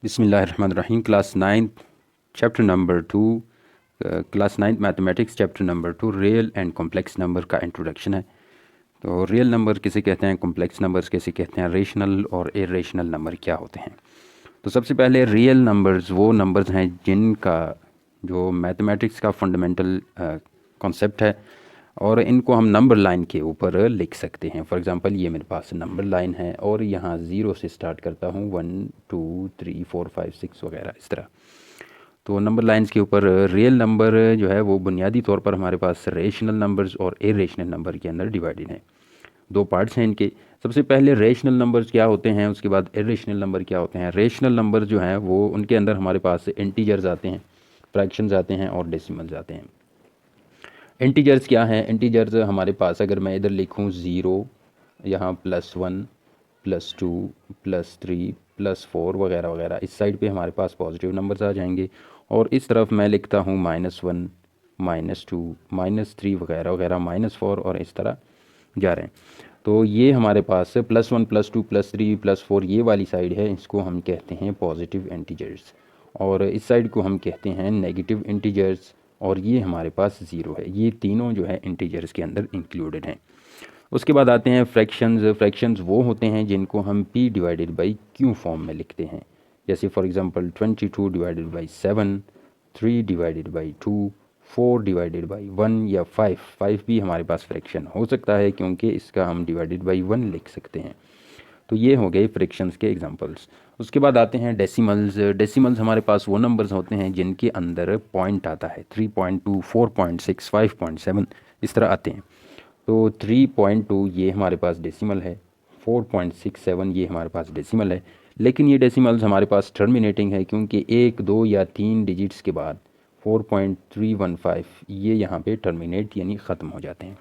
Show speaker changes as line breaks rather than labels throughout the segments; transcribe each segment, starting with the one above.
बिस्मिल्लाहिर्रहमानिर्रहीम। Class 9 chapter number 2 class 9 mathematics chapter number 2 real and complex number का introduction है। तो रियल नंबर किसे कहते हैं, कॉम्प्लेक्स नंबर्स किसे कहते हैं, रेशनल और इरेशनल नंबर क्या होते हैं। तो सबसे पहले रियल नंबर्स वो नंबर्स हैं जिनका जो मैथमेटिक्स का फंडामेंटल कॉन्सेप्ट है और इनको हम नंबर लाइन के ऊपर लिख सकते हैं। फॉर एग्जांपल ये मेरे पास नंबर लाइन है और यहाँ ज़ीरो से स्टार्ट करता हूँ 1 2 3 4 5 6 वगैरह इस तरह। तो नंबर लाइंस के ऊपर रियल नंबर जो है वो बुनियादी तौर पर हमारे पास रेशनल नंबर्स और इरेशनल नंबर के अंदर डिवाइडेड हैं। दो पार्ट्स हैं इनके। सबसे पहले रेशनल नंबर्स क्या होते हैं, उसके बाद इरेशनल नंबर क्या होते हैं। रेशनल नंबर जो हैं वो उनके अंदर हमारे पास इंटीजर्स आते हैं, फ्रैक्शंस आते हैं और डेसिमल्स आते हैं। इंटीजर्स क्या हैं, इंटीजर्स हमारे पास अगर मैं इधर लिखूं 0, यहाँ +1 +2 +3 +4 वगैरह वगैरह, इस साइड पे हमारे पास पॉजिटिव नंबर्स आ जाएंगे और इस तरफ मैं लिखता हूँ -1 -2 -3 वगैरह वगैरह -4 और इस तरह जा रहे हैं। तो ये हमारे पास +1 +2 +3 +4 ये वाली साइड है, इसको हम कहते हैं पॉजिटिव इंटीजर्स और इस साइड को हम कहते हैं नेगेटिव इंटीजर्स और ये हमारे पास ज़ीरो है। ये तीनों जो है इंटीजर्स के अंदर इंक्लूडेड हैं। उसके बाद आते हैं फ्रैक्शंस। फ्रैक्शंस वो होते हैं जिनको हम p divided by q form में लिखते हैं। जैसे for example 22 divided by 7, 3 divided by 2, 4 divided by 1 या 5 भी हमारे पास फ्रैक्शन हो सकता है क्योंकि इसका हम डिवाइडेड बाई 1 लिख सकते हैं। तो ये हो गए फ्रैक्शंस के एग्जांपल्स। उसके बाद आते हैं डेसिमल्स। डेसिमल्स हमारे पास वो नंबर्स होते हैं जिनके अंदर पॉइंट आता है। 3.2, 4.6, 5.7 इस तरह आते हैं। तो 3.2 ये हमारे पास डेसिमल है, 4.67 ये हमारे पास डेसिमल है, लेकिन ये डेसिमल्स हमारे पास टर्मिनेटिंग है क्योंकि 1, 2 या 3 डिजिट्स के बाद 4.315 ये यहाँ पे टर्मिनेट यानी ख़त्म हो जाते हैं।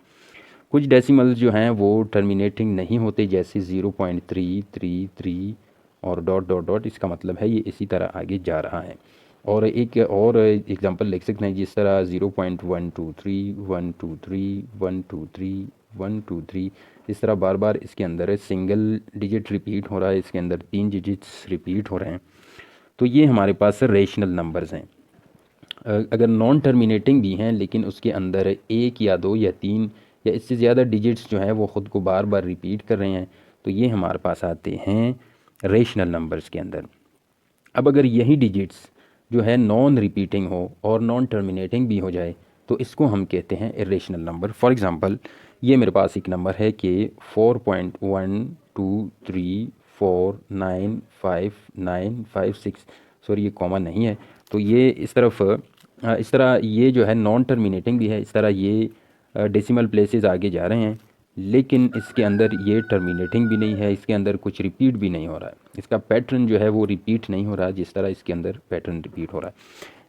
कुछ डेसिमल्स जो हैं वो टर्मिनेटिंग नहीं होते, जैसे 0.333 और डॉट डॉट डॉट, इसका मतलब है ये इसी तरह आगे जा रहा है। और एक और एग्जांपल लिख सकते हैं जिस तरह 0.123 123 123 123 इस तरह बार बार इसके अंदर सिंगल डिजिट रिपीट हो रहा है, इसके अंदर 3 डिजिट्स रिपीट हो रहे हैं। तो ये हमारे पास रेशनल नंबर्स हैं। अगर नॉन टर्मिनेटिंग भी हैं लेकिन उसके अंदर 1 या 2 या 3 या इससे ज़्यादा डिजिट्स जो हैं वो ख़ुद को बार बार रिपीट कर रहे हैं, तो ये हमारे पास आते हैं रेशनल नंबर्स के अंदर। अब अगर यही डिजिट्स जो है नॉन रिपीटिंग हो और नॉन टर्मिनेटिंग भी हो जाए तो इसको हम कहते हैं इरेशनल नंबर। फॉर एग्ज़ाम्पल ये मेरे पास एक नंबर है कि 4.123495956, सॉरी ये कॉमा नहीं है, तो ये इस तरह ये जो है नॉन टर्मिनेटिंग भी है, इस तरह ये डेसिमल प्लेसेस आगे जा रहे हैं, लेकिन इसके अंदर ये टर्मिनेटिंग भी नहीं है, इसके अंदर कुछ रिपीट भी नहीं हो रहा है, इसका पैटर्न जो है वो रिपीट नहीं हो रहा जिस तरह इसके अंदर पैटर्न रिपीट हो रहा है।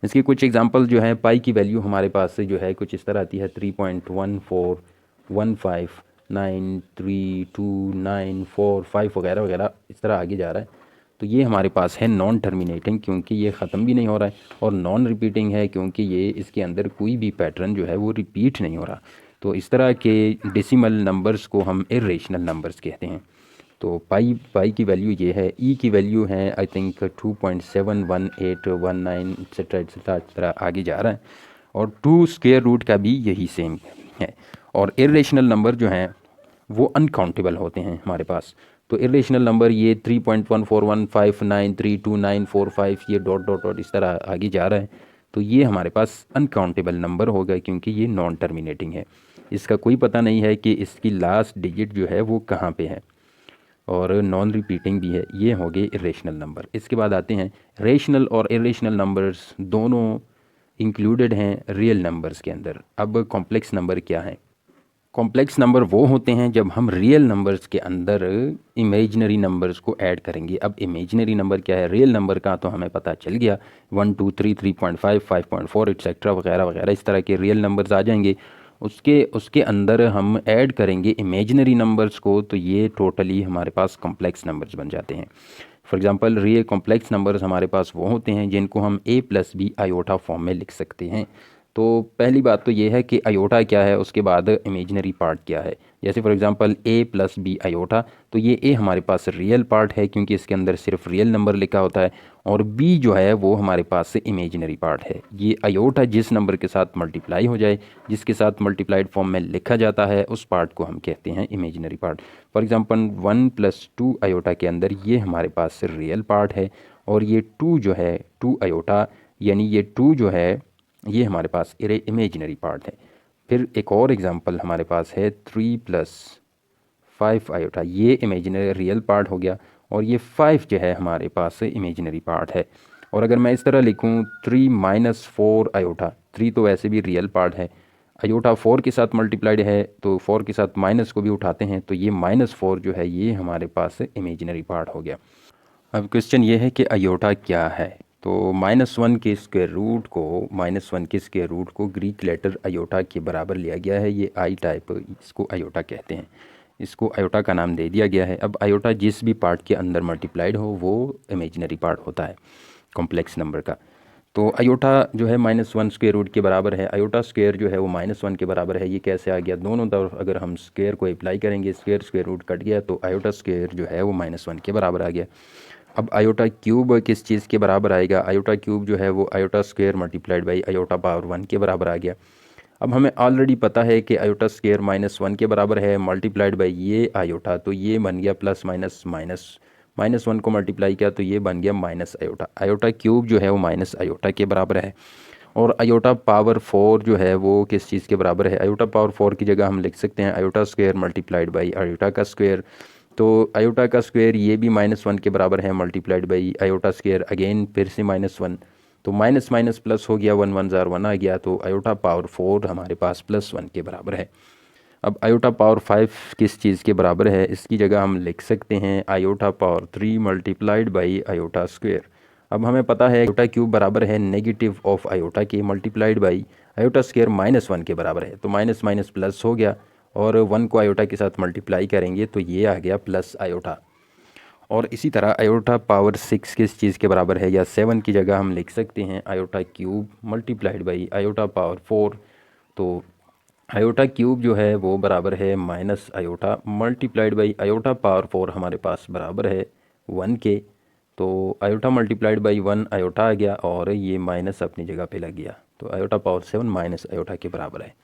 इसके कुछ एग्जांपल जो है, पाई की वैल्यू हमारे पास जो है कुछ इस तरह आती है 3.1415932945 वगैरह वगैरह इस तरह आगे जा रहा है। तो ये हमारे पास है नॉन टर्मिनेटिंग क्योंकि ये ख़त्म भी नहीं हो रहा है, और नॉन रिपीटिंग है क्योंकि ये इसके अंदर कोई भी पैटर्न जो है वो रिपीट नहीं हो रहा। तो इस तरह के डेसिमल नंबर्स को हम इरेशनल नंबर्स कहते हैं। तो पाई की वैल्यू ये है, ई की वैल्यू है आई थिंक 2.71819 एक्सेट्रा एक्सेट्रा इस तरह आगे जा रहा है, और 2 स्क्वायर रूट का भी यही सेम है। और इरेशनल नंबर जो हैं वो अनकाउंटेबल होते हैं हमारे पास। तो इरेशनल नंबर ये 3.1415932945 ये डॉट डॉट डॉट इस तरह आगे जा रहा है, तो ये हमारे पास अनकाउंटेबल नंबर होगा क्योंकि ये नॉन टर्मिनेटिंग है, इसका कोई पता नहीं है कि इसकी लास्ट डिजिट जो है वो कहाँ पे है, और नॉन रिपीटिंग भी है। ये हो गए इरेशनल नंबर। इसके बाद आते हैं रेशनल और इरेशनल नंबर्स दोनों इंक्लूडेड हैं रियल नंबर्स के अंदर। अब कॉम्प्लेक्स नंबर क्या है? कॉम्प्लेक्स नंबर वो होते हैं जब हम रियल नंबर्स के अंदर इमेजिनरी नंबर्स को ऐड करेंगे। अब इमेजिनरी नंबर क्या है, रियल नंबर का तो हमें पता चल गया, 1 2 3 3.5 5.4 एक्सेट्रा वगैरह वगैरह इस तरह के रियल नंबर्स आ जाएंगे। उसके अंदर हम ऐड करेंगे इमेजिनरी नंबर्स को, तो ये टोटली हमारे पास कॉम्प्लेक्स नंबर्स बन जाते हैं। For example real complex numbers हमारे पास वो होते हैं जिनको हम a+b आयोटा फॉर्म में लिख सकते हैं। तो पहली बात तो ये है कि आयोटा क्या है, उसके बाद इमेजिनरी पार्ट क्या है। जैसे for example a plus B iota, तो ये a हमारे पास रियल पार्ट है क्योंकि इसके अंदर सिर्फ रियल नंबर लिखा होता है, और b जो है वो हमारे पास से इमेजिनरी पार्ट है। ये आयोटा जिस नंबर के साथ मल्टीप्लाई हो जाए, जिसके साथ मल्टीप्लाइड फॉर्म में लिखा जाता है, उस पार्ट को हम कहते हैं imaginary part. For example 1 plus 2 iota के अंदर ये हमारे पास से रियल पार्ट है, और ये 2 जो है 2 आयोटा यानी ये 2 जो है ये हमारे पास इमेजिनरी पार्ट है। फिर एक और एग्जांपल हमारे पास है 3 प्लस 5 आयोटा, ये इमेजिनरी रियल पार्ट हो गया, और ये 5 जो है हमारे पास इमेजिनरी पार्ट है। और अगर मैं इस तरह लिखूं 3 माइनस 4 आयोटा, 3 तो वैसे भी रियल पार्ट है, आयोटा 4 के साथ मल्टीप्लाइड है तो 4 के साथ माइनस को भी उठाते हैं, तो ये -4 जो है ये हमारे पास इमेजिनरी पार्ट हो गया। अब क्वेश्चन ये है कि आयोटा क्या है। तो -1 के स्क्वायर रूट को ग्रीक लेटर आयोटा के बराबर लिया गया है। ये आई टाइप, इसको आयोटा कहते हैं, इसको आयोटा का नाम दे दिया गया है। अब आयोटा जिस भी पार्ट के अंदर मल्टीप्लाइड हो वो इमेजिनरी पार्ट होता है कॉम्प्लेक्स नंबर का। तो आयोटा जो है -1 स्क्वायर रूट के बराबर है। आयोटा स्क्वायर जो है वो -1 के बराबर है। ये कैसे आ गया? दोनों तरफ अगर हम स्क्वायर को अप्लाई करेंगे, स्क्वायर रूट कट गया, तो आयोटा स्क्वायर जो है वो -1 के बराबर आ गया। अब आयोटा क्यूब किस चीज़ के बराबर आएगा? आयोटा क्यूब जो है वो iota square multiplied by iota power 1 के बराबर आ गया। अब हमें ऑलरेडी पता है कि आयोटा स्क्वायर -1 के बराबर है, मल्टीप्लाइड बाई ये आयोटा, तो ये बन गया प्लस माइनस -1 को मल्टीप्लाई किया तो ये बन गया माइनस आयोटा। आयोटा क्यूब जो है वो माइनस आयोटा के बराबर है। और आयोटा पावर 4 जो है वो किस चीज़ के बराबर है? आयोटा पावर 4 की जगह हम लिख सकते हैं iota square multiplied by iota का स्क्वायर। तो आयोटा का स्क्वायर ये भी -1 के बराबर है, multiplied by iota square again फिर से -1, तो माइनस माइनस प्लस हो गया, 1 1 ज़ार 1 आ गया, तो आयोटा पावर 4 हमारे पास +1 के बराबर है। अब आयोटा पावर 5 किस चीज़ के बराबर है? इसकी जगह हम लिख सकते हैं iota power 3 multiplied by iota square. अब हमें पता है आयोटा क्यूब बराबर है नेगेटिव ऑफ आयोटा के मल्टीप्लाइड बाई आयोटा स्क्वायर -1 के बराबर है, तो माइनस माइनस प्लस हो गया, और 1 को आयोटा के साथ मल्टीप्लाई करेंगे तो ये आ गया प्लस आयोटा। और इसी तरह आयोटा पावर 6 किस चीज़ के बराबर है? या 7 की जगह हम लिख सकते हैं iota cube multiplied by iota power 4। तो आयोटा क्यूब जो है वो बराबर है minus iota multiplied by iota power 4 हमारे पास बराबर है 1 के। तो आयोटा मल्टीप्लाइड बाई 1 आयोटा आ गया, और ये माइनस अपनी जगह पे लग गया, तो आयोटा पावर 7 माइनस आयोटा के बराबर है।